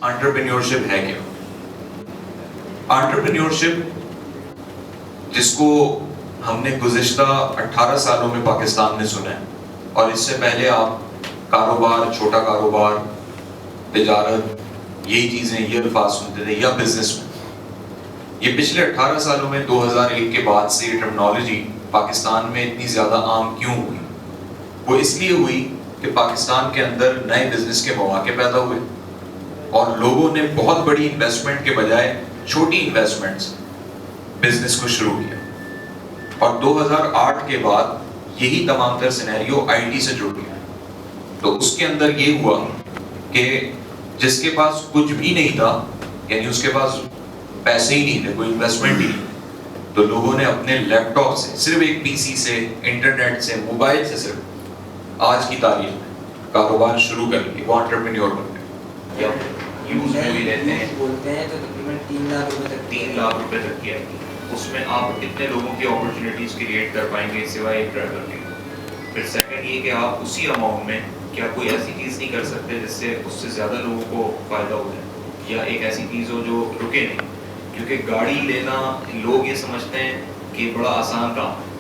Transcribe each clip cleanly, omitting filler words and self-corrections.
Entrepreneurship ہے کیا؟ Entrepreneurship جس کو ہم نے گزشتہ 18 سالوں میں پاکستان میں سنا ہے، اور اس سے پہلے آپ کاروبار، چھوٹا کاروبار، تجارت، یہی چیزیں، یہ الفاظ سنتے تھے، یا بزنس میں. یہ پچھلے 18 سالوں میں 2001 کے بعد سے یہ ٹرمنالوجی پاکستان میں اتنی زیادہ عام کیوں ہوئی؟ وہ اس لیے ہوئی کہ پاکستان کے اندر نئے بزنس کے مواقع پیدا ہوئے اور لوگوں نے بہت بڑی انویسٹمنٹ کے بجائے چھوٹی انویسٹمنٹس بزنس کو شروع کیا. اور 2008 کے بعد یہی تمام تر سینیریو آئی ٹی سے جڑ گیا. تو اس کے اندر یہ ہوا کہ جس کے پاس کچھ بھی نہیں تھا، یعنی اس کے پاس پیسے ہی نہیں تھے، کوئی انویسٹمنٹ ہی نہیں، تو لوگوں نے اپنے لیپ ٹاپ سے، صرف ایک پی سی سے، انٹرنیٹ سے، موبائل سے، صرف آج کی تاریخ میں کاروبار شروع کر لیے. وہ انٹرپرینیور بن گئے. یا یوز میں بھی لیتے ہیں بولتے ہیں تو تقریباً 3 لاکھ روپے تک 3 لاکھ روپے تک کیا. اس میں آپ کتنے لوگوں کی اپرچونیٹیز کریٹ کر پائیں گے سوائے ایک ڈرائیور کے؟ پھر سیکنڈ یہ کہ آپ اسی اماؤنٹ میں کیا کوئی ایسی چیز نہیں کر سکتے جس سے اس سے زیادہ لوگوں کو فائدہ ہو جائے، یا ایک ایسی چیز ہو جو رکے نہیں. کیونکہ گاڑی لینا لوگ یہ سمجھتے ہیں کہ بڑا آسان کام ہے،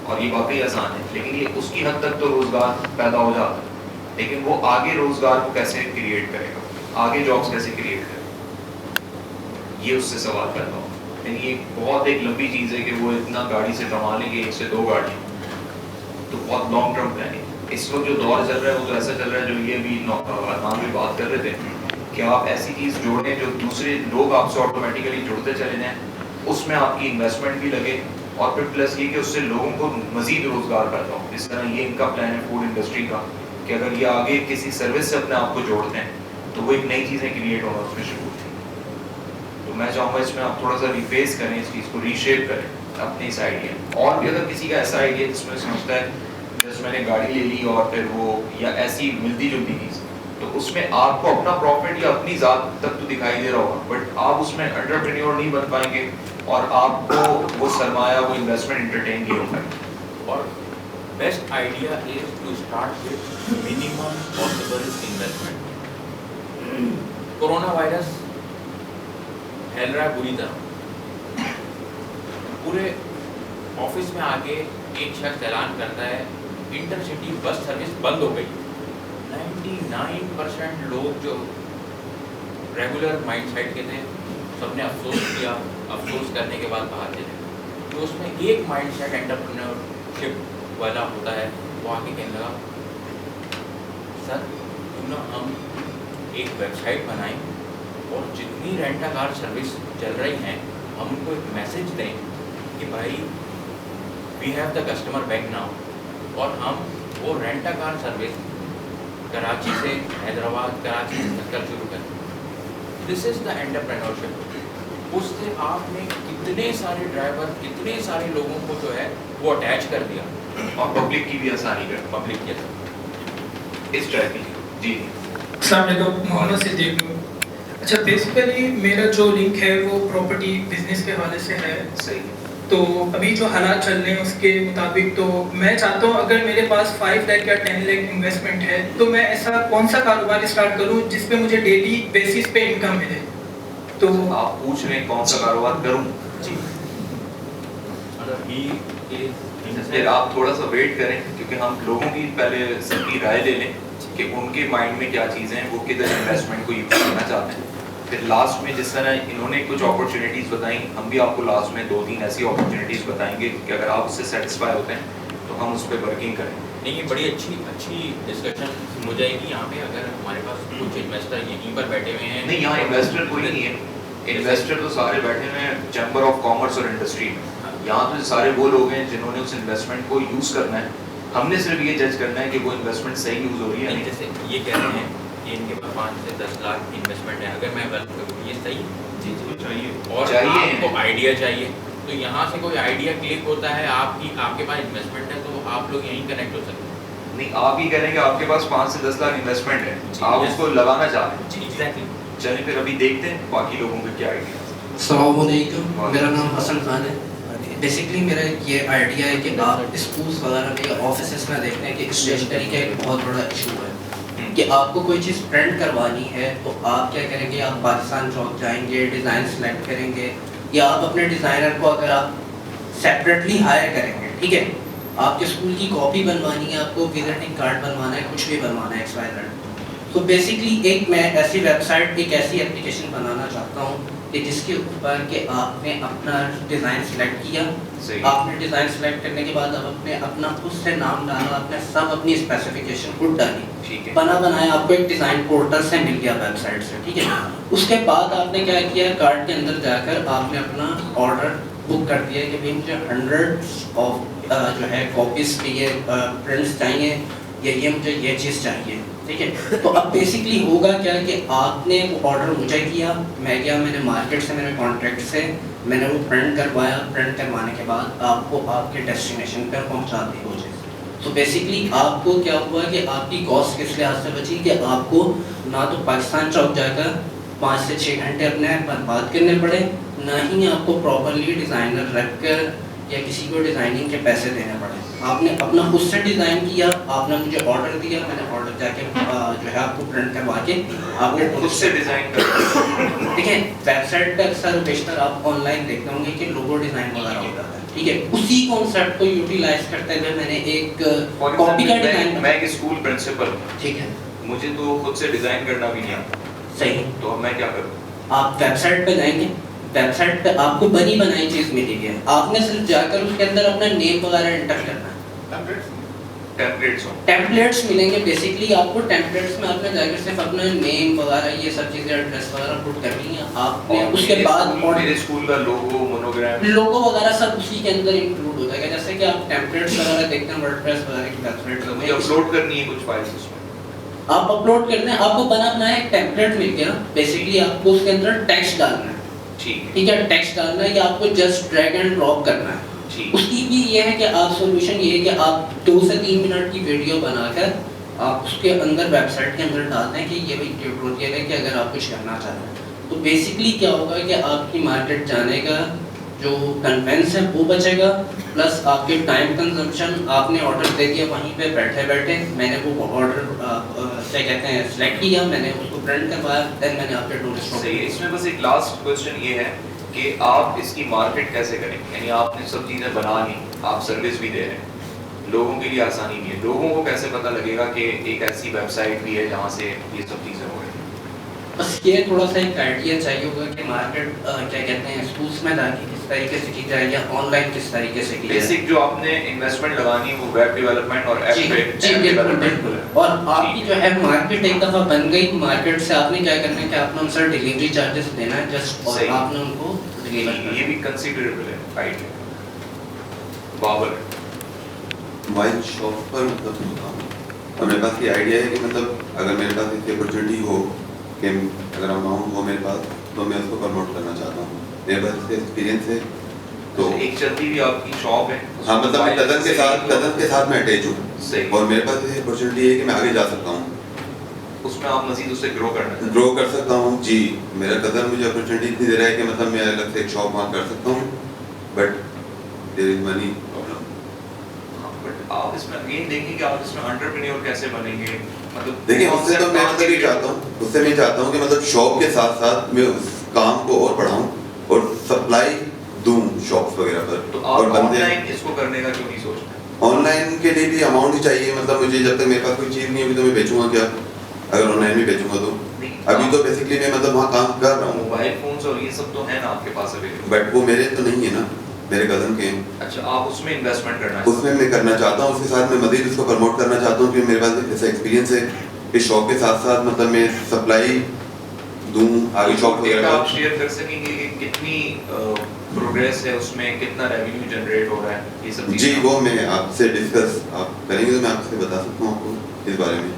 اور یہ واقعی آسان ہے، لیکن یہ اس کی حد تک تو روزگار پیدا ہو جاتا ہے، لیکن وہ آگے روزگار کو کیسے کریٹ کرے گا، آگے جابس کیسے کریٹ کرے گا، یہ اس سے سوال پیدا ہو. یعنی یہ بہت ایک لمبی چیز ہے کہ وہ اتنا گاڑی سے کما لیں گے، 1 سے 2 گاڑی، تو بہت لانگ ٹرم پلاننگ. اس وقت جو دور چل رہا ہے وہ تو ایسا چل رہا ہے، جو یہ بھی ارمان بھی بات کر رہے تھے کہ آپ ایسی چیز جوڑیں جو دوسرے لوگ آپ سے آٹومیٹیکلی جڑتے چلے جائیں، اس میں آپ کی انویسٹمنٹ بھی لگے، اور پھر پلس یہ کہ اس سے لوگوں کو مزید روزگار پیدا ہو. اس طرح یہ ان کا پلان ہے فوڈ انڈسٹری کا کہ اگر یہ آگے کسی سروس سے اپنے آپ کو جوڑتے ہیں تو وہ ایک نئی چیزیں کریٹ ہونا اس میں شروع ہوتی ہیں. تو میں چاہوں گا اس میں آپ تھوڑا سا ریفیس کریں، اس چیز کو ریشیپ کریں اپنے اس آئیڈیا. اور بھی اگر کسی کا ایسا آئیڈیا جس میں سمجھتا ہے جیسے میں نے گاڑی لے لی اور پھر وہ، یا ایسی ملتی جلتی چیز، تو اس میں آپ کو اپنا پروفٹ یا اپنی ذات تک تو دکھائی دے رہا ہوگا، بٹ آپ اس میں انٹرپرینیور نہیں بن پائیں گے، اور آپ کو وہ سرمایہ، وہ انویسٹمنٹ انٹرٹین نہیں ہو پائے. اور best idea is to start with minimum possible investment. Corona virus پھیل رہا ہے بری طرح، پورے آفس میں آ کے ایک شخص اعلان کرتا ہے انٹر سٹی بس سروس بند ہو گئی. 99% لوگ جو ریگولر مائنڈ سیٹ کے تھے سب نے افسوس کیا. افسوس کرنے کے بعد باہر چلے. تو اس میں ایک مائنڈ سیٹ انٹرپرینیورشپ والا ہوتا ہے، وہ آ کے کہنے لگا سر کیوں نہ ہم ایک ویب سائٹ بنائیں اور جتنی رینٹا کار سروس چل رہی ہیں ہم ان کو ایک میسج دیں کہ بھائی we have the customer back now, اور ہم وہ رینٹا کار سروس کراچی سے حیدرآباد، کراچی سے تک شروع کریں. دس از دا انٹرپرینیورشپ. اس سے آپ نے کتنے سارے ڈرائیور، کتنے سارے لوگوں کو جو ہے وہ اٹیچ کر دیا، اور پبلک کی بھی آسانی کر. پبلک کے ساتھ اس ٹائپ کی. جی السلام علیکم، محمد صدیق. اچھا، بیسیکلی میرا جو لنک ہے وہ پراپرٹی بزنس کے حوالے سے ہے. صحیح. تو ابھی جو حالات چل رہے ہیں اس کے مطابق تو میں چاہتا ہوں اگر میرے پاس 5 لاکھ یا 10 لاکھ انویسٹمنٹ ہے تو میں ایسا کون سا کاروبار اسٹارٹ کروں جس پہ مجھے ڈیلی بیسس پہ انکم ملے. تو آپ پوچھ رہے ہیں کون سا کاروبار کروں؟ جی پھر آپ تھوڑا سا ویٹ کریں، کیونکہ ہم لوگوں کی پہلے سب کی رائے لے لیں کہ ان کے مائنڈ میں کیا چیزیں ہیں، وہ کدھر انویسٹمنٹ کو یوز کرنا چاہتے ہیں. پھر لاسٹ میں جس طرح انہوں نے کچھ اپرچونیٹیز بتائیں، ہم بھی آپ کو لاسٹ میں 2-3 ایسی اپرچونیٹیز بتائیں گے کہ اگر آپ اس سے سیٹسفائی ہوتے ہیں تو ہم اس پہ ورکنگ کریں. نہیں، یہ بڑی اچھی ڈسکشن ہو جائے گی یہاں پہ. اگر ہمارے پاس کچھ انویسٹر یہیں پر بیٹھے ہوئے ہیں. نہیں، یہاں انویسٹر کوئی نہیں ہے. انویسٹر تو سارے بیٹھے ہوئے ہیں چیمبر آف کامرس اور انڈسٹری میں. یہاں تو سارے وہ لوگ ہیں جنہوں نے اس انویسٹمنٹ کو یوز کرنا ہے. ہم نے صرف یہ جج کرنا ہے کہ وہ انویسٹمنٹ صحیح یوز ہو رہی ہے. جیسے یہ کہہ رہے ہیں کہ ان کے پاس 5 سے 10 لاکھ انویسٹمنٹ ہے، اگر میں غلط کروں یہ صحیح؟ جی چاہیے، اور چاہیے آپ کو آئیڈیا چاہیے، تو یہاں سے کوئی آئیڈیا کلک ہوتا ہے، آپ کے پاس انویسٹمنٹ ہے تو آپ لوگ یہیں کنیکٹ ہو سکتے ہیں. نہیں، آپ ہی کہہ رہے ہیں کہ آپ کے پاس 5 سے 10 لاکھ انویسٹمنٹ ہے، آپ اس کو لگانا چاہتے ہیں. جی ایگزیکٹلی. چلیں پھر ابھی دیکھتے ہیں باقی لوگوں کے کیا آئیڈیا. السلام علیکم، میرا نام حسن خان ہے. بیسکلی میرا یہ آئیڈیا ہے کہ آپ اسکولس وغیرہ میں یا آفیسز میں دیکھتے ہیں کہ اسٹیشنری کا ایک بہت بڑا ایشو ہے. کہ آپ کو کوئی چیز پرنٹ کروانی ہے تو آپ کیا کریں گے, آپ پاکستان چوک جائیں گے, ڈیزائن سلیکٹ کریں گے, یا آپ اپنے ڈیزائنر کو اگر آپ سیپریٹلی ہائر کریں گے, ٹھیک ہے, آپ کے اسکول کی کاپی بنوانی ہے, آپ کو وزٹنگ کارڈ بنوانا ہے, کچھ بھی بنوانا ہے XYZ. تو بیسکلی ایک میں ایسی ویب سائٹ, ایک ایسی اپلیکیشن بنانا چاہتا ہوں کہ جس کے اوپر کہ آپ نے اپنا ڈیزائن سلیکٹ کیا, آپ نے ڈیزائن سلیکٹ کرنے کے بعد آپ نے اپنا خود سے نام ڈالا, آپ نے سب اپنی اسپیسیفکیشن خود ڈالی, بنا بنایا آپ کو ایک ڈیزائن پورٹل سے مل گیا ویب سائٹ سے, ٹھیک ہے. اس کے بعد آپ نے کیا کیا, کارٹ کے اندر جا کر آپ نے اپنا آرڈر بک کر دیا کہ بھائی مجھے 100 آف جو ہے کاپیز کے یہ پرنٹس چاہیے, یا یہ مجھے یہ چیز چاہیے, ٹھیک ہے. تو اب بیسکلی ہوگا کیا کہ آپ نے وہ آرڈر مجھے کیا, میں گیا, میں نے مارکیٹ سے, میرے کانٹریکٹ سے میں نے وہ پرنٹ کروایا, پرنٹ کروانے کے بعد آپ کو آپ کے ڈیسٹینیشن پر پہنچاتے ہو جائے. تو بیسکلی آپ کو کیا ہوا کہ آپ کی کاسٹ کس لحاظ سے بچی کہ آپ کو نہ تو پاکستان چوک جا کر 5 سے 6 گھنٹے اپنے برباد کرنے پڑے, نہ ہی آپ کو پراپرلی ڈیزائنر رکھ کر یا کسی کو ڈیزائننگ کے پیسے دینے پڑے. آپ نے اپنا خود سے ڈیزائن کیا, آپ نے مجھے آرڈر دیا, میں نے آرڈر جا کے جو ہے آپ کو پرنٹ کروا کے آپ نے خود سے ڈیزائن کر. ٹھیک ہے, ویب سائٹ پہ اکثر بیشتر آپ آن لائن دیکھتے ہوں گے کہ لوگو ڈیزائن وغیرہ ہوتا ہے, ٹھیک ہے. اسی کانسیپٹ کو یوٹیلائز کرتے ہوئے میں نے ایک کاپی کا ڈیزائن, میں ایک اسکول پرنسپل ہوں, ٹھیک ہے, مجھے تو خود سے ڈیزائن کرنا بھی نہیں آتا, صحیح, تو اب میں کیا کروں؟ آپ ویب سائٹ پہ جائیں گے, ویب سائٹ پہ آپ کو بنی بنائی چیز ملے گی, آپ نے صرف جا کر اس کے اندر اپنا نیم وغیرہ انٹر کرنا ہے. ٹیمپلیٹس ملیں گے, بیسکلی آپ کو ٹیمپلیٹس میں آپ نے جا کر صرف اپنا نیم وغیرہ یہ سب چیزیں ایڈریس وغیرہ پٹ کرنی ہے. آپ نے اس کے بعد میرے اسکول کا لوگو, مونوگرام, لوگو وغیرہ سب اسی کے اندر انکلوڈ ہو جائے گا. جیسے کہ آپ ٹیمپلیٹس وغیرہ دیکھتے ہیں ورڈپریس وغیرہ کی ویب سائٹ میں, مجھے اپلوڈ کرنی ہے کچھ فائلز اس میں, آپ اپلوڈ کرتے ہیں, آپ کو بنا بنایا ایک ٹیمپلیٹ مل گیا, بیسکلی آپ کو اس کے اندر ٹیکسٹ ڈالنا ہے, ٹھیک ہے, ٹیکسٹ ڈالنا ہے, یا آپ کو جسٹ ڈریگ اینڈ ڈراپ کرنا ہے. اس کی بھی یہ ہے کہ آپ سولوشن یہ ہے کہ آپ 2 سے 3 منٹ کی ویڈیو بنا کر آپ اس کے اندر ویب سائٹ کے اندر ڈالتے ہیں کہ یہ بھی ٹیوٹوریل ہے کہ اگر آپ کچھ کرنا چاہتے ہیں. تو بیسکلی کیا ہوگا کہ آپ کی مارکیٹ جانے کا جو کنوینس ہے وہ بچے گا, پلس آپ کے ٹائم کنزمپشن, آپ نے آرڈر دے دیا وہیں پہ بیٹھے بیٹھے, میں نے وہ آرڈر کیا کہتے ہیں سلیکٹ کیا, میں نے اس کو پرنٹ کروایا, دین میں نے آپ کے ٹورسٹ. صحیح ہے. اس میں بس ایک لاسٹ کوسچن یہ ہے کہ آپ اس کی مارکیٹ کیسے کریں گے, یعنی آپ نے سب چیزیں بنا لی, آپ سروس بھی دے رہے ہیں, لوگوں کے لیے آسانی نہیں ہے, لوگوں کو کیسے پتہ لگے گا کہ ایک ایسی ویب سائٹ بھی ہے جہاں سے یہ سب چیزیں ہو رہی ہیں؟ بس یہ تھوڑا سا ایک آئیڈیا چاہیے ہوگا کہ مارکیٹ کیا کہتے ہیں اسکولس میں جا کے کس طریقے سے کی جائے یا آن لائن کس طریقے سے کی جائے. بیسک جو آپ نے انویسٹمنٹ لگانی ہے وہ ویب ڈیولپمنٹ اور ایپ ڈیولپمنٹ ہے, اور آپ کی جو ہے مارکیٹ ایک دفعہ بن گئی, مارکیٹ سے آپ نے کیا کرنا ہے کہ آپ نے ان سے ڈیلیوری چارجز دینا ہے جسٹ, اور آپ نے ان کو یہ بھی کنسیڈریبل ہے. آئیڈیا بابر موبائل شاپ پر مطلب اور میرے پاس یہ آئیڈیا ہے کہ مطلب اگر میرے پاس ایک اپرچونیٹی ہو کہ اگر اماؤنٹ ہو میرے پاس تو میں اس کو پروموٹ کرنا چاہتا ہوں, میرے پاس اس سے ایکسپیرینس ہے. تو ایک چلتی بھی آپ کی شاپ ہے, ہاں مطلب کزن کے ساتھ میں اٹیچ ہوں, اور میرے پاس یہ اپرچونیٹی ہے کہ میں آگے جا سکتا ہوں, اس میں آپ مزید اسے گرو کر سکتا ہوں. جی میرا کزن مجھے اپرچونیٹی اتنی دے رہا ہے کہ مطلب میں الگ سے ایک شاپ وہاں کر سکتا ہوں, but there is money problem. But آپ اس میں اگین دیکھیں کہ آپ اس میں انٹرپرینیور کیسے بنیں گے, مطلب دیکھیں اس سے تو میں مطلب یہ چاہتا ہوں, اس سے میں چاہتا ہوں کہ مطلب شاپ کے ساتھ ساتھ میں اس کام کو اور بڑھاؤں اور سپلائی دوں شاپس وغیرہ پر. تو آپ آن لائن اس کو کرنے کا کیوں نہیں سوچتے؟ آن لائن کے لیے بھی اماؤنٹ ہی چاہیے, مطلب مجھے جب تک میرے پاس کوئی چیز نہیں ہوگی تو میں بیچوں گا کیا, اگر آن لائن بھی بیچوں گا تو. ابھی تو بیسکلی میں مطلب وہاں کام کر رہا ہوں, موبائل فونز اور یہ سب تو ہے نا آپ کے پاس اویلیبل, بٹ وہ میرے تو نہیں ہے نا, میرے کزن کے ہیں. اچھا آپ اس میں انویسٹمنٹ کرنا ہے؟ اس میں میں کرنا چاہتا ہوں, اس کے ساتھ میں مزید اس کو پروموٹ کرنا چاہتا ہوں کہ میرے پاس ایسا ایکسپیرینس ہے کہ شاپ کے ساتھ ساتھ مطلب میں سپلائی دوں آگے شاپ وغیرہ. آپ شیئر کر سکیں گے کہ کتنی پروگریس ہے اس میں, کتنا ریونیو جنریٹ ہو رہا ہے, یہ سب جی وہ میں آپ سے ڈسکس آپ کریں گے تو میں آپ سے بتا سکتا ہوں آپ کو اس بارے میں.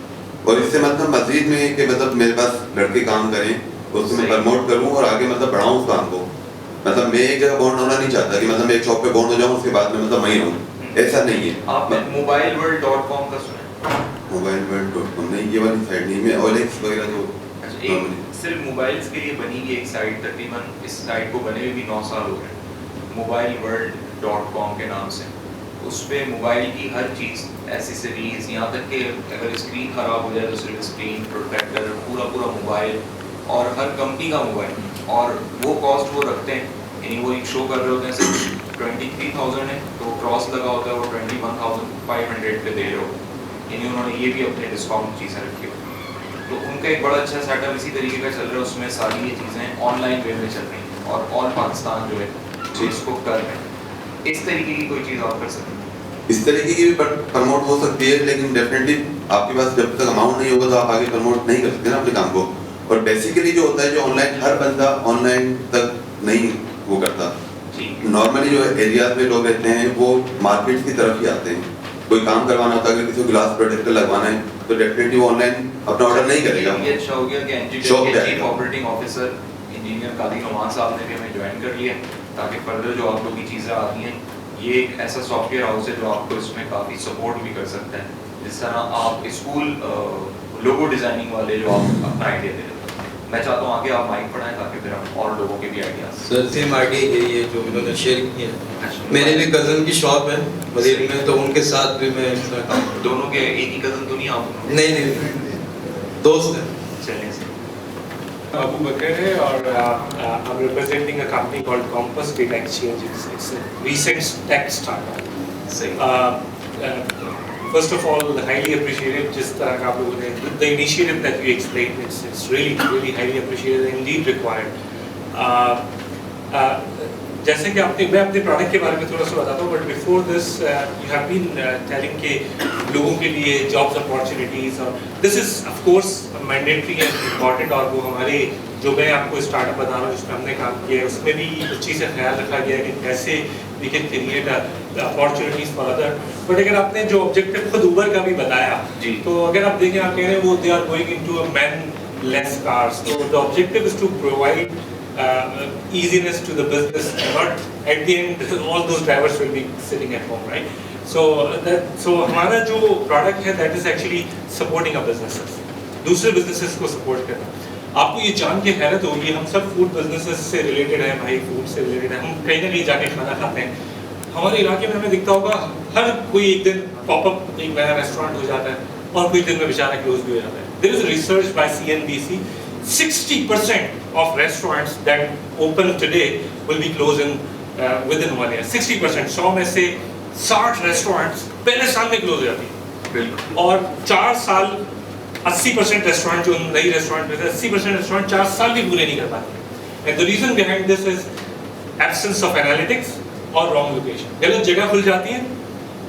اور اس سے مطلب مزید میں کہ مطلب میرے پاس لڑکے کام کریں, اس کو میں پروموٹ کروں اور آگے مطلب بڑھاؤں اس کام کو. مطلب میں ایک جگہ بونڈ ہونا نہیں چاہتا کہ مطلب میں ایک شاپ پہ بونڈ ہو جاؤں اس کے بعد میں مطلب وہیں رہوں, ایسا نہیں ہے. آپ نے mobileworld.com کا سنا ہے؟ mobileworld.com نہیں, یہ والی سائٹ نہیں, میں OLX وغیرہ جو صرف موبائلز کے لیے بنی ہوئی ایک سائٹ, تقریباً اس سائٹ کو بنے ہوئے بھی 9 سال ہو گئے, mobileworld.com کے نام سے. اس پہ موبائل کی ہر چیز، ایسیسریز، یہاں تک کہ اگر اسکرین خراب ہو جائے تو صرف اسکرین پروٹیکٹر، پورا موبائل، اور ہر کمپنی کا موبائل، اور وہ کاسٹ وہ رکھتے ہیں، یعنی وہ ایک شو کر رہے ہوتے ہیں صرف 23,000 ہے، تو کراس لگا ہوتا ہے وہ 21,500 پہ دے رہے ہو، یعنی انہوں نے یہ بھی اپنے ڈسکاؤنٹ چیزیں رکھی ہوئی. تو ان کا ایک بڑا اچھا سیٹ اپ اسی طریقے کا چل رہا ہے، اس میں ساری یہ چیزیں آن لائن وے میں چل رہی ہیں، اور آل پاکستان جو ہے اس کو کر رہے ہیں. اس طریقے کی کوئی چیز آپ کر سکتے ہیں؟ اس طریقے کی بھی پروموٹ ہو سکتی ہے، لیکن ڈیفینیٹلی آپ کے پاس جب تک اماؤنٹ نہیں ہوگا تو آپ آگے پروموٹ نہیں کر سکتے نا اپنے کام کو. اور بیسیکلی جو ہوتا ہے جو آن لائن، ہر بندہ آن لائن تک نہیں وہ کرتا. نارملی جو ایریاز میں لوگ رہتے ہیں وہ مارکیٹ کی طرف ہی آتے ہیں. کوئی کام کروانا ہوتا ہے، اگر کسی کو گلاس پروٹیکٹر لگوانا ہے تو ڈیفینیٹلی وہ آن لائن اپنا آرڈر نہیں کرے گا. یہ اچھا ہو گیا کہ chief operating officer engineer Qadri Nauman sahab نے بھی ہمیں جوائن کر لیا، تاکہ فردر جو آپ لوگ کی چیزیں آتی ہیں، یہ ایک ایسا سافٹ ویئر ہاؤس ہے جو آپ کو اس میں کافی سپورٹ بھی کر سکتا ہے. جس طرح آپ اسکول لوگو ڈیزائننگ والے جو آپ اپنا آئیڈیا دے رہے ہیں، میں چاہتا ہوں آگے آپ مائک پڑھائیں تاکہ پھر ہم اور لوگوں کے بھی آئیڈیاز. سر سیم آئیڈیا یہی ہے جو انہوں نے شیئر کی ہے. میرے بھی کزن کی شاپ ہے مدیر میں، تو ان کے ساتھ بھی میں اس میں کام کرتا ہوں. دونوں کے ایک ہی کزن تو نہیں آپ؟ نہیں، دوست ہیں. چلیں سر. Abu Bakr hai, or I'm representing a company called Compass Data Exchange. It's a recent tech startup. First of all, highly appreciated just the initiative that you explained. It's really highly appreciated and indeed required. جیسے کہ میں اپنے product کے بارے میں تھوڑا سا بتاتا ہوں، but before this you have been telling کہ لوگوں کے لیے جابس اپارچونیٹیز، اور this is of course mandatory and important. اور وہ ہمارے جو میں آپ کو اسٹارٹ اپ بتا رہا ہوں جس میں ہم نے کام کیا ہے، اس میں بھی اس چیز سے خیال رکھا گیا ہے کہ کیسے we can create opportunities for other. But اگر آپ نے جو آبجیکٹیو خود اوبر کا بھی بتایا، تو اگر آپ دیکھیں، آپ کہہ رہے ہیں وہ they are going into man less cars, تو the objective is to provide easiness to the business, but at the end all those drivers will be sitting at home, right? So ہمارا جو product ہے that is actually supporting our businesses, دوسرے businesses کو support کرنا. آپ کو یہ جان کے حیرت ہوگی، ہم سب food businesses سے related ہیں بھائی، food سے related ہیں، ہم کہیں نہ کہیں جا کے کھانا کھاتے ہیں. ہمارے علاقے میں ہمیں دکھتا ہوگا ہر کوئی ایک دن پاپ اپ ایک نیا ریسٹورینٹ ہو جاتا ہے، اور کچھ دن میں بیچارہ کلوز بھی ہو جاتا ہے. There is a research by CNBC, 60% of restaurants that open today will be closed within 1 year. 60%. 100 میں سے 60 ریسٹورینٹس پہلے سال میں کلوز ہو جاتی ہیں. اور 4 سال 80% ریسٹورینٹ جو نئی ریسٹورینٹ میں 80% ریسٹورینٹ 4 سال بھی پورے نہیں کر پاتے. And the reason behind this is absence of analytics اور wrong location. غلط جگہ کھل جاتی ہیں،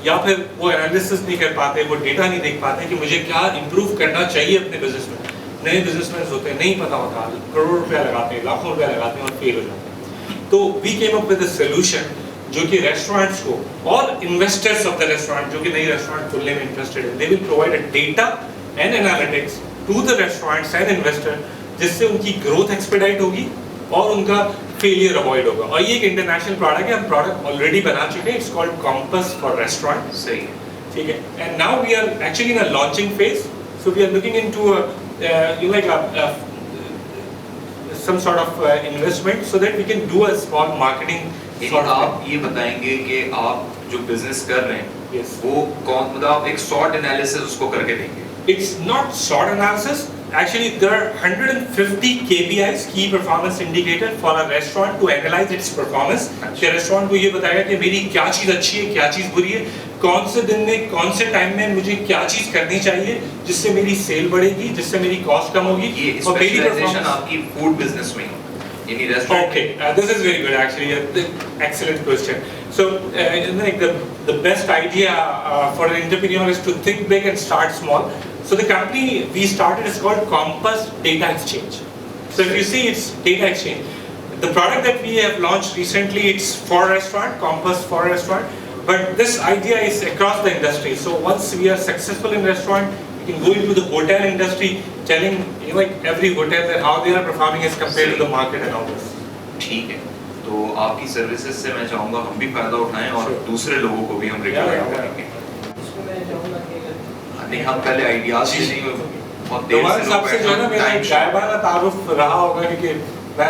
یا پھر وہ انالیسس نہیں کر پاتے، وہ ڈیٹا نہیں دیکھ پاتے کہ مجھے کیا امپروو کرنا چاہیے اپنے بزنس میں. نئے بزنس مین ہوتے ہیں، نہیں پتا ہوتا، کروڑ روپیہ لگاتے ہیں، لاکھوں روپیہ لگاتے ہیں اور فیل ہو جاتے ہیں. تو we came up with a solution جو کہ ریسٹورینٹس کو اور انویسٹرس آف دا ریسٹورینٹ جو کہ نئی ریسٹورینٹ کھلنے میں انٹرسٹڈ ہیں، they will provide a data and analytics to the restaurants and investor, جس سے ان کی گروتھ ایکسپیڈائٹ ہوگی اور ان کا فیلئر اوائڈ ہوگا. اور یہ ایک انٹرنیشنل پروڈکٹ ہے، ہم پروڈکٹ آلریڈی بنا چکے ہیں. It's called compass for restaurant. صحیح، ٹھیک ہے. And now we are actually in a launching phase. So we are looking into some sort of investment so that we can do a small marketing sort of. آپ یہ بتائیں گے کہ آپ جو بزنس کر رہے ہیں Yes. وہ کون، مطلب آپ ایک SWOT انالیسس اس کو کر کے دیں گے؟ It's not SWOT analysis. Actually, there are 150 KPIs, key performance indicator, for a restaurant to analyze its performance. کہ ریسٹورینٹ کو یہ بتائے گا کہ میری کیا چیز اچھی ہے، کیا چیز بری ہے، کون سے دن میں کون سے ٹائم میں مجھے کیا چیز کرنی چاہیے جس سے میری سیل بڑھے گی، جس سے میری کاسٹ کم ہوگی. یہ اسپیشلائزیشن آپ کی فوڈ بزنس میں ہے، یعنی restaurant. Okay, this is very good actually. Excellent question. So, the best idea for an entrepreneur is to think big and start small. So the company we started is called Compass Data Exchange. So if you see, it's data exchange. The product that we have launched recently, it's for restaurant, Compass for restaurant. But this idea is across the industry. So once we are successful in restaurant, we can go into the hotel industry, telling like every hotel that how they are performing as compared to the market and all this. ٹھیک ہے، تو آپ کی services سے میں چاہوں گا ہم بھی فائدہ اٹھائیں اور دوسرے لوگوں کو بھی ہم ریکمینڈ کریں گے. نہیں، ہم پہلے آئیڈیاز ہی نہیں، بہت دیر ہمارے سے سب سے جو ہے نا میرا ایک غائبانہ تعارف رہا ہوگا، کیونکہ میں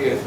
Yes.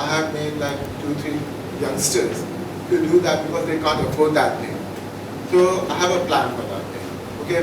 I have made like 2-3 youngsters to do that because they can't afford that thing. So I have a plan for that thing. Okay,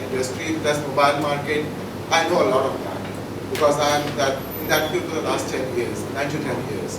industry plus mobile market, I know a lot of that because I am in that field for the last 10 years, 9 to 10 years.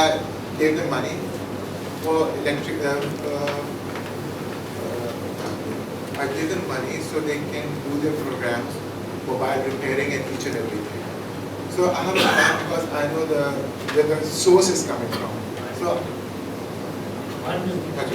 I gave them money for electric I gave them money so they can do their programs, mobile repairing and each and everything. So I have a plan because I know where the source is coming from. So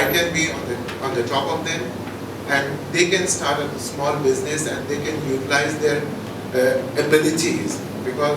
I can be on the top of them and they can start a small business and they can utilize their abilities because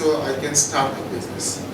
so I can start a business।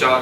4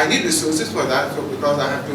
I need resources for that, so because I have to।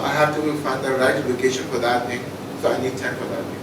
I have to find the right location for that thing, so I need time for that thing।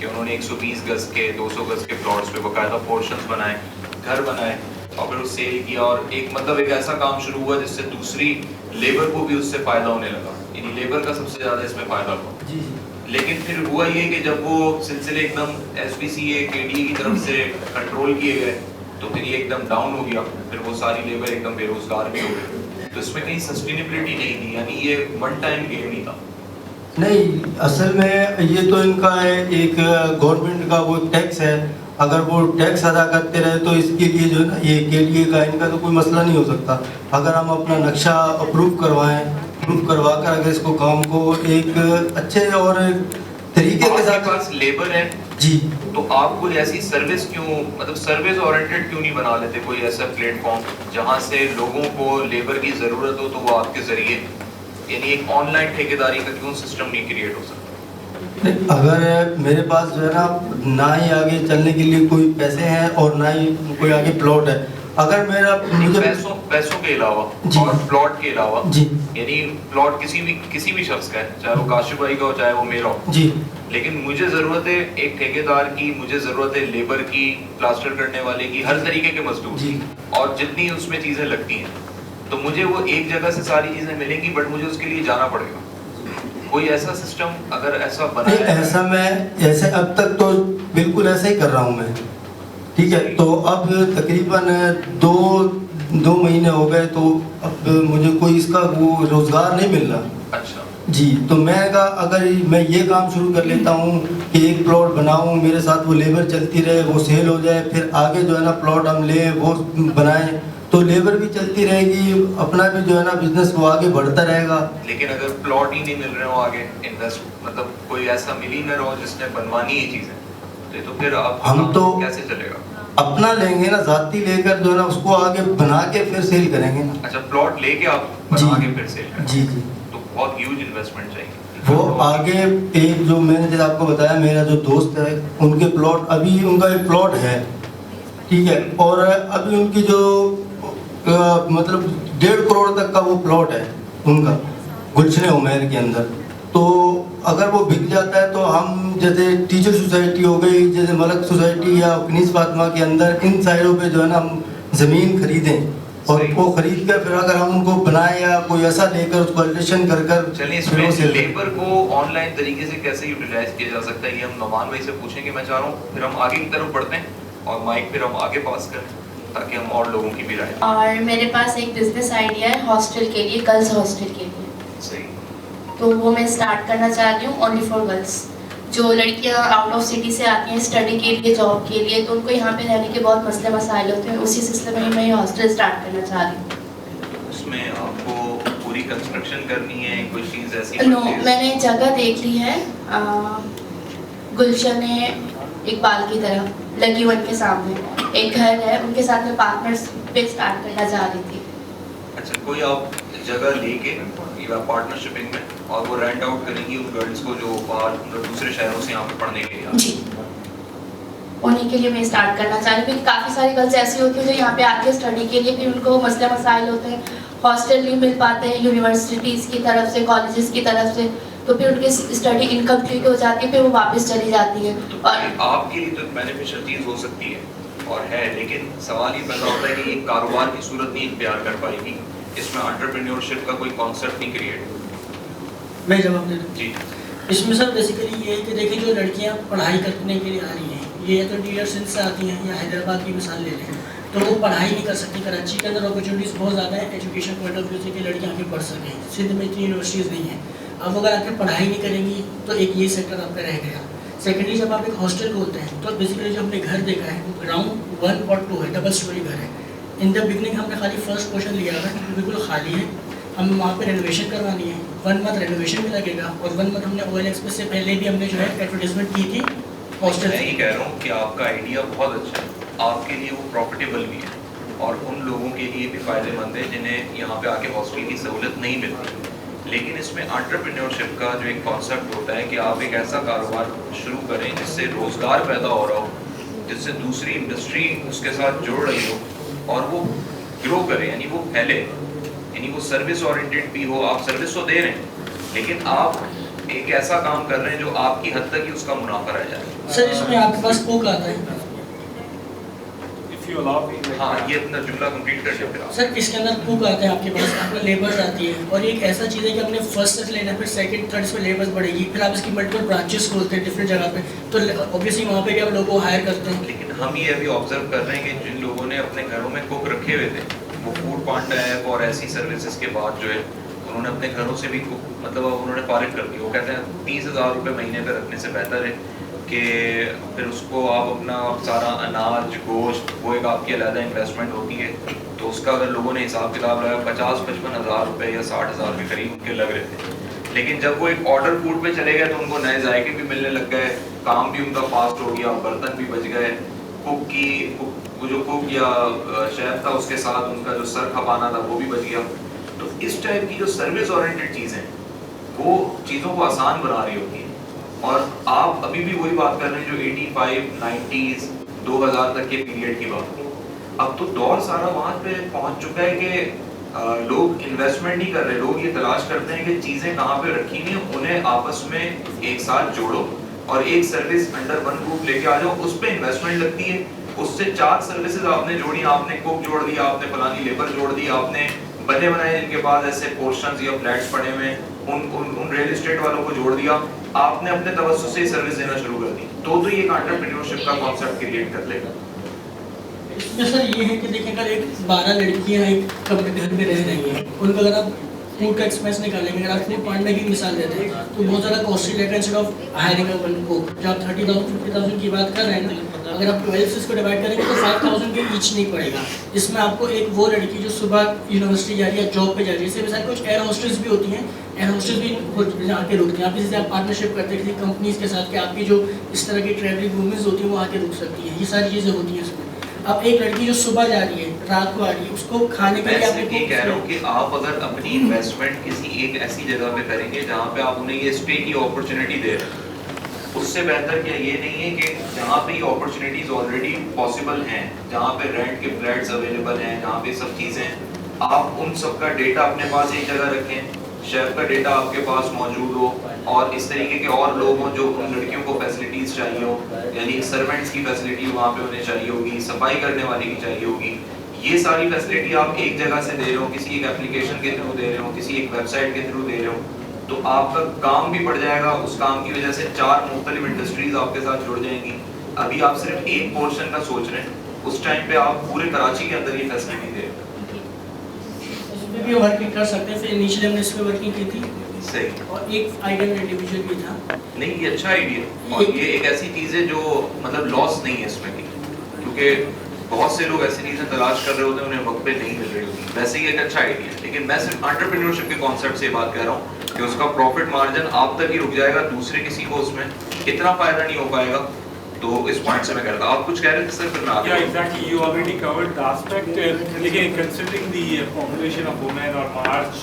کہ انہوں نے 120 گز کے 200 گز کے plots پہ باقاعدہ portions بنائے, گھر بنائے اور پھر اس سیل کیا, اور ایک ایسا کام شروع ہوا جس سے دوسری لیبر کو بھی اس سے فائدہ ہونے لگا, یعنی لیبر کا سب سے زیادہ اس میں فائدہ ہوا. لیکن پھر ہوا یہ کہ جب وہ سلسلے ایک دم ایس پی سی اے کے ڈی کی طرف سے کنٹرول کیے گئے تو پھر یہ ایک دم ڈاؤن ہو گیا, پھر وہ ساری لیبر ایک دم بے روزگار بھی ہو گئی. تو اس میں کہیں سسٹینیبلٹی نہیں تھی, یعنی یہ ون ٹائم گیم نہیں تھا. نہیں, اصل میں یہ تو ان کا ہے ایک گورنمنٹ کا وہ ٹیکس ہے, اگر وہ ٹیکس ادا کرتے رہے تو اس کے لیے جو ہے نا یہ کے لیے کا ان کا تو کوئی مسئلہ نہیں ہو سکتا. اگر ہم اپنا نقشہ اپروو کروائیں, اپروو کروا کر اگر اس کو کام کو ایک اچھے اور طریقے کے ساتھ پاس لیبر ہے جی, تو آپ کوئی ایسی سروس کیوں, مطلب سروس اورینٹڈ کیوں نہیں بنا لیتے, کوئی ایسا پلیٹ فارم جہاں سے لوگوں کو لیبر کی ضرورت ہو تو وہ آپ کے ذریعے, یعنی ایک آن لائن ٹھیکیداری کا کیوں سسٹم نہیں کریٹ ہو سکتا؟ اگر میرے پاس جو ہے نا نہ ہی آگے چلنے کے لیے کوئی پیسے ہیں اور نہ ہی کوئی آگے پلاٹ ہے, اگر میرا پیسوں کے علاوہ اور پلاٹ کے علاوہ, یعنی پلاٹ کسی بھی شخص کا ہے, چاہے وہ کاشف بھائی کا ہو چاہے وہ میرا ہو, لیکن مجھے ضرورت ہے ایک ٹھیکیدار کی, مجھے ضرورت ہے لیبر کی, پلاسٹر کرنے والے کی, ہر طریقے کے مزدور کی, اور جتنی اس میں چیزیں لگتی ہیں تو مجھے وہ ایک جگہ سے ساری چیزیں ملیں گی, بٹ مجھے اس کے لیے جانا پڑے گا. کوئی ایسا سسٹم اگر ایسا بنا ہے؟ ایسا میں ایسے اب تک تو بالکل ایسا ہی کر رہا ہوں میں, ٹھیک ہے. تو اب تقریباً دو مہینے ہو گئے تو اب مجھے کوئی اس کا وہ روزگار نہیں مل رہا. اچھا جی, تو میں کہا اگر میں یہ کام شروع کر لیتا ہوں کہ ایک پلاٹ بناؤں, میرے ساتھ وہ لیبر چلتی رہے, وہ سیل ہو جائے, پھر آگے جو ہے نا پلاٹ ہم لیں وہ بنائیں, تو لیبر بھی چلتی رہے گی, اپنا بھی جو ہے نا بزنس وہ آگے بڑھتا رہے گا. لیکن اگر پلاٹ ہی نہیں مل رہے ہو آگے انویسٹ, مطلب کوئی ایسا ملینر ہو جس نے بنوانی ہے چیزیں, تو پھر ہم تو کیسے چلے گا؟ اپنا لیں گے نا, ذاتی لے کر جو ہے نا اس کو آگے بنا کے پھر سیل کریں گے. اچھا, پلاٹ لے کے آپ بنا کے پھر سیل کریں؟ جی جی, تو بہت ہیوج انویسٹمنٹ چاہیے. وہ آگے ایک جو میں نے جیسے آپ کو بتایا, میرا جو دوست ہے ان کے پلاٹ, ابھی ان کا ایک پلاٹ ہے, ٹھیک ہے, اور ابھی ان کی جو مطلب 1.5 کروڑ تک کا وہ پلاٹ ہے ان کا گلشن عمیر کے اندر. تو اگر وہ بک جاتا ہے تو ہم جیسے ٹیچر سوسائٹی ہو گئی, جیسے ملک سوسائٹی یا کنیز فاطمہ کے اندر, ان سائڈوں پہ جو ہے نا ہم زمین خریدیں اور وہ خرید کر پھر اگر ہم ان کو بنائیں یا کوئی ایسا لے کر اس کو الٹریشن کر کر. چلیے, اس میں لیبر کو آن لائن طریقے سے کیسے یوٹیلائز کیا جا سکتا ہے, یہ ہم نعمان بھائی سے پوچھیں گے. میں چاہ رہا ہوں پھر ہم آگے کی طرف بڑھتے ہیں اور مائک پھر ہم آگے پاس کریں تاکہ ہم اور لوگوں کی بھی رائے. اور میرے پاس ایک بزنس آئیڈیا ہے ہاسٹل کے لیے, گرلز ہاسٹل کے لیے. صحیح, تو وہ میں اسٹارٹ کرنا چاہ رہی ہوں اونلی فار گرلس. جو لڑکیاں آؤٹ آف سٹی سے آتی ہیں اسٹڈی کے لیے, جاب کے لیے, تو ان کو یہاں پہ رہنے کے بہت مسئلے مسائل ہوتے ہیں. اسی سلسلے میں یہ ہاسٹل اسٹارٹ کرنا چاہ رہی ہوں. اس میں آپ کو پوری کنسٹرکشن کرنی ہے, کوئی چیز ایسی؟ نو, میں نے جگہ دیکھ لی ہے گلشن اقبال کی طرف لگی ون کے سامنے ایک گھر ہے, ان کے ساتھ میں پارٹنرز پہ اسٹارٹ کرنا چاہ رہی تھی. اچھا, کوئی آپ جگہ لے کے یا پارٹنرشپنگ میں اور وہ رینٹ آؤٹ کریں گی ان گرلز کو جو باہر دوسرے شہروں سے یہاں پہ پڑھنے کے لیے؟ جی, انہیں کے لیے میں اسٹارٹ کرنا چاہ رہی ہوں, کیونکہ کافی ساری گرلز ایسی ہوتی ہیں جو یہاں پہ آتی ہیں اسٹڈی کے لیے, پھر ان کو مسئلے مسائل ہوتے ہیں, ہاسٹل نہیں مل پاتے ہیں یونیورسٹیز کی طرف سے, کالجز کی طرف سے, تو پھر ان کی اسٹڈی انکمپلیٹ ہو جاتی ہے, پھر وہ واپس چلی جاتی ہے. اور آپ کے لیے تو بینیفیشل چیز ہو سکتی ہے اور ہے, لیکن سوال یہ پیدا ہوتا ہے کہ یہ کاروبار کی صورت نہیں اختیار کر پائے گی, اس میں انٹرپرینیورشپ کا کوئی کانسیپٹ نہیں کریٹ ہو. میں جواب دے دوں. جی, اس میں سر بیسیکلی یہ ہے کہ دیکھیں جو لڑکیاں پڑھائی کرنے کے لیے آ رہی ہیں, یہ یا تو ڈیئر سندھ سے آتی ہیں یا حیدرآباد کی مثال لے لیں, تو وہ پڑھائی نہیں کر سکتی. کراچی کے اندر اپرچونیٹیز بہت زیادہ ہیں ایجوکیشن پوائنٹ آف ویو سے کہ لڑکیاں آگے پڑھ سکیں. سندھ میں اتنی یونیورسٹیز نہیں ہیں. اب اگر آپ پڑھائی نہیں کریں گی تو ایک یہ سیکٹر آپ کا رہ گیا. سیکنڈلی جب آپ ایک ہاسٹل کھولتے ہیں تو بیسیکلی جو ہم نے گھر دیکھا ہے وہ گراؤنڈ 1 اور 2 ہے, ڈبل اسٹوری گھر ہے. ان دا بگننگ ہم نے خالی فرسٹ پورشن لیا ہے, بالکل خالی ہے. ہم وہاں پہ رینوویشن کروانی ہے, 1 منتھ رینوویشن بھی لگے گا, اور 1 منتھ ہم نے اویل ایکسپریس سے پہلے بھی ہم نے جو ہے ایڈورٹیزمنٹ کی تھی ہاسٹل. میں یہ کہہ رہا ہوں کہ آپ کا آئیڈیا بہت اچھا ہے, آپ کے لیے وہ پروفیٹیبل بھی ہے اور ان لوگوں کے لیے بھی فائدے مند ہے جنہیں یہاں پہ آ کے ہاسٹل کی سہولت نہیں ملتی. لیکن اس میں انٹرپرینیورشپ کا جو ایک کانسیپٹ ہوتا ہے کہ آپ ایک ایسا کاروبار شروع کریں جس سے روزگار پیدا ہو رہا ہو, جس سے دوسری انڈسٹری اس کے ساتھ جڑ رہی ہو اور وہ گرو کرے, یعنی وہ پھیلے, یعنی وہ سروس اورینٹیڈ بھی ہو. آپ سروس تو دے رہے ہیں لیکن آپ ایک ایسا کام کر رہے ہیں جو آپ کی حد تک ہی اس کا منافع رہ جائے. سر اس میں آپ کے پاس کوک آتا ہے. ہاں یہ اپنا جملہ کمپلیٹ کر دیں. سر اس کے اندر کوک آتا ہے آپ کے پاس, آپ کا لیبرز آتی ہے, اور ایک ایسا چیز ہے کہ ہم نے فرسٹ سے لینا, پھر سیکنڈ تھرڈ میں لیبرز بڑھے گی, پھر آپ اس کی ملٹیپل برانچز کھولتے ہیں ڈفرینٹ جگہ پہ, تو اوبیسلی وہاں پہ بھی آپ لوگوں کو ہائر کرتے ہیں. لیکن ہم یہ ابھی آبزرو کر رہے ہیں کہ جن لوگوں نے اپنے گھروں میں کوک رکھے ہوئے تھے, وہ فوڈ پانڈا ایپ اور ایسی سروسز کے بعد جو ہے انہوں نے اپنے گھروں سے بھی مطلب اب انہوں نے فارغ کر دیا. وہ کہتے ہیں 30,000 روپے مہینے پہ رکھنے سے بہتر ہے کہ پھر اس کو آپ اپنا سارا اناج گوشت وہ ایک آپ کی علیحدہ انویسٹمنٹ ہوتی ہے, تو اس کا اگر لوگوں نے حساب کتاب لگایا 50-55 ہزار روپے یا 60,000 کے قریب ان کے لگ رہے تھے. لیکن جب وہ ایک آرڈر فوڈ پہ چلے گئے تو ان کو نئے ذائقے بھی ملنے لگ گئے, کام بھی ان کا فاسٹ ہو گیا, برتن بھی بچ گئے, کوک کی وہ جو کوک یا شیف تھا اس کے ساتھ ان کا جو سر کھپانا تھا وہ بھی بچ گیا. تو اس ٹائپ کی جو سروس اورینٹڈ چیزیں وہ چیزوں کو آسان بنا رہی ہوتی ہیں. اور آپ ابھی بھی وہی بات کر رہے ہیں جو 85, 90s, 2000 تک کے پیریڈ کی بات. اب تو دور سارا وہاں پہ پہنچ چکا ہے کہ لوگ انویسٹمنٹ نہیں کر رہے, لوگ یہ تلاش کرتے ہیں کہ چیزیں کہاں پہ رکھی ہوئی ہیں, انہیں آپس میں ایک ساتھ جوڑو اور ایک سروس انڈر ون روف لے کے آ جاؤ. اس پہ انویسٹمنٹ لگتی ہے, اس سے 4 سروسز آپ نے جوڑی, آپ نے کوک جوڑ دیا, آپ نے فلانی لیبر جوڑ دی, آپ نے بنے بنائے ان کے بعد ایسے پورشنز یا فلیٹس پڑے ہوئے ان ریل اسٹیٹ والوں کو جوڑ دیا, آپ نے اپنے توسط سے سروس دینا شروع کر دی, تو یہ ایک انٹرپرینیورشپ کا کانسیپٹ کریٹ کر لے گا. اس میں سر یہ ہے کہ دیکھیں اگر ایک 12 لڑکیاں ایک کمرے گھر میں رہ رہی ہیں, ان کو اگر آپ فوڈ کا ایکسپینس نکالیں گے, اگر آپ فوڈ پانڈا کی مثال دیتے ہیں تو بہت زیادہ کاسٹلی رہتا ہے. Instead of hiring a one cook جو آپ 30,000-50,000 کی بات کر رہے ہیں, اگر آپ 12 سے اس کو ڈیوائڈ کریں گے تو 5,000 کے ایچ نہیں پڑے گا. اس میں آپ کو ایک وہ لڑکی جو صبح یونیورسٹی جا رہی ہے, جاب پہ جا رہی ہے, اس سے مثال کچھ ایئر ہوسٹس بھی ہوتی ہیں, ایئر ہوسٹس بھی آ کے رکتی ہیں. آپ کسی سے آپ پارٹنرشپ کرتے ہیں کسی کمپنیز کے ساتھ کہ آپ کی جو اس طرح کی ٹریولنگ وومنز ہوتی ہیں وہ آ کے رک سکتی ہیں. یہ ساری چیزیں ہوتی ہیں اس میں. اب ایک لڑکی جو صبح جا رہی ہے رات کو آ رہی ہے, اس کو کھانے کے لیے آپ یہ کہہ رہا ہوں کہ آپ اگر اپنی انویسٹمنٹ کسی ایک ایسی جگہ پہ کریں گے جہاں پہ آپ انہیں یہ اسٹے کی اپرچونیٹی دے رہے ہیں, اس سے بہتر کیا یہ نہیں ہے کہ جہاں پہ یہ اپرچونیٹیز آلریڈی پاسبل ہیں, جہاں پہ رینٹ کے فلیٹس اویلیبل ہیں, جہاں پہ سب چیزیں ہیں, آپ ان سب کا ڈیٹا اپنے پاس ایک جگہ رکھیں, شیف کا ڈیٹا آپ کے پاس موجود ہو, اور اس طریقے کے اور لوگ ہوں جو ان لڑکیوں کو فیسلٹیز چاہیے ہو, یعنی سرونٹس کی فیسلٹی وہاں پہ انہیں چاہیے ہوگی, صفائی کرنے والی کی چاہیے ہوگی. یہ ساری فیسلٹی آپ ایک جگہ سے دے رہے ہو, کسی ایک اپلیکیشن کے تھرو دے رہے ہو, کسی ایک ویب سائٹ کے تھرو دے رہے ہو, تو آپ کا کام بھی بڑھ جائے گا. اس کام کی وجہ سے 4 مختلف انڈسٹریز آپ کے ساتھ جڑ جائیں گی. ابھی آپ صرف ایک پورشن کا سوچ رہے ہیں, اس ٹائم پہ آپ پورے کراچی کے اندر یہ فیسلٹی دے رہے ہیں. اس پہ بھی ورکنگ کر سکتے ہیں. پھر انیشلی ہم نے اس پہ ورکنگ کی تھی, صحیح, اور ایک آئیڈیا انڈیویجول بھی تھا. نہیں یہ اچھا آئیڈیا, اور یہ ایک ایسی چیز ہے جو مطلب لاس نہیں ہے اس میں, کیونکہ بہت سے لوگ ایسی چیزیں تلاش کر رہے ہوتے ہیں, انہیں وقت پہ نہیں مل رہی ہوتی. ویسے ہی ایک اچھا آئیڈیا ہے, لیکن میں صرف انٹرپرینیورشپ کے کانسیپٹ سے بات کر رہا ہوں کہ اس کا پروفٹ مارجن آپ تک ہی رک جائے گا, دوسرے کسی کو اس میں اتنا فائدہ نہیں ہو پائے گا. تو اس پوائنٹ سے میں کہتا ہوں, آپ کچھ کہہ رہے تھے سر, پھر میں Yeah, exactly. You already covered the aspect. Again, considering the population of women or March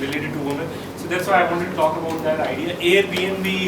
related to women, so that's why I wanted to talk about that idea. Airbnb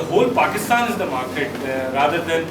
the whole Pakistan is the market rather than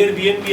Airbnb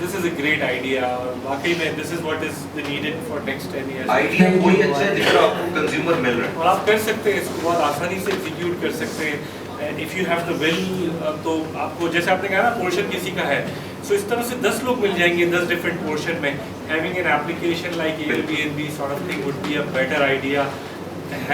This is a great idea, اور واقعی میں this is what is needed for next 10 years. Idea وہی اچھا ہے جس کا آپ کو کنزیومر مل رہا ہے, اور آپ کر سکتے ہیں اس کو بہت آسانی سے ایگزیکیوٹ کر سکتے ہیں. اف یو ہیو دا ول, تو آپ کو جیسے آپ نے کہا نا پورشن کسی کا ہے, سو اس طرح سے 10 لوگ مل جائیں گے 10 ڈفرینٹ پورشن میں. Having an application like Airbnb sort of thing would be a better idea.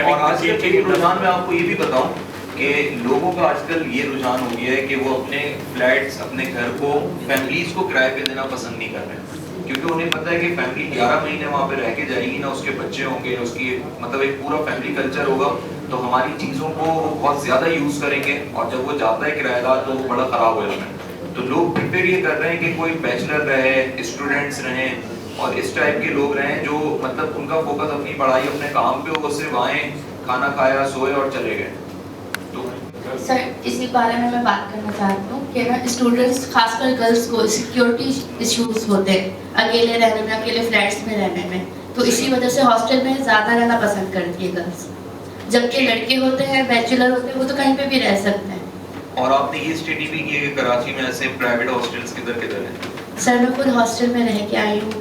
اور آج کل کے رجحان میں آپ کو یہ بھی بتاؤں کہ لوگوں کا آج کل یہ رجحان ہو گیا ہے کہ وہ اپنے فلیٹس, اپنے گھر کو فیملیز کو کرائے پہ دینا پسند نہیں کر رہے ہیں, کیونکہ انہیں پتہ ہے کہ فیملی 11 مہینے وہاں پہ رہ کے جائے گی نا, اس کے بچے ہوں گے, اس کی مطلب ایک پورا فیملی کلچر ہوگا, تو ہماری چیزوں کو بہت زیادہ یوز کریں گے, اور جب وہ جاتا ہے کرایہ دار تو وہ بڑا خراب ہو جاتا ہے. تو لوگ پریفر یہ کر رہے ہیں کہ کوئی بیچلر رہے, اسٹوڈنٹس رہیں, اور اس ٹائپ کے لوگ رہیں جو مطلب ان کا فوکس اپنی پڑھائی, اپنے کام پہ ہو, صرف آئیں, کھانا کھایا, سوئے اور چلے گئے. سر اسی بارے میں بات کرنا چاہتی ہوں کہ نا اسٹوڈنٹس خاص کر گرلس کو سیکیورٹی ایشوز ہوتے ہیں اکیلے رہنے میں, اکیلے فلیٹس میں رہنے میں, تو اسی وجہ سے ہاسٹل میں زیادہ رہنا پسند کرتی ہے گرلس, جبکہ لڑکے ہوتے ہیں بیچلر ہوتے ہیں وہ تو کہیں پہ بھی رہ سکتے ہیں. اور آپ نے یہ اسٹڈی بھی کی ہے کہ کراچی میں ایسے پرائیویٹ ہاسٹلس کدھر کدھر ہیں؟ سر میں خود ہاسٹل میں رہ کے آئی ہوں,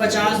50,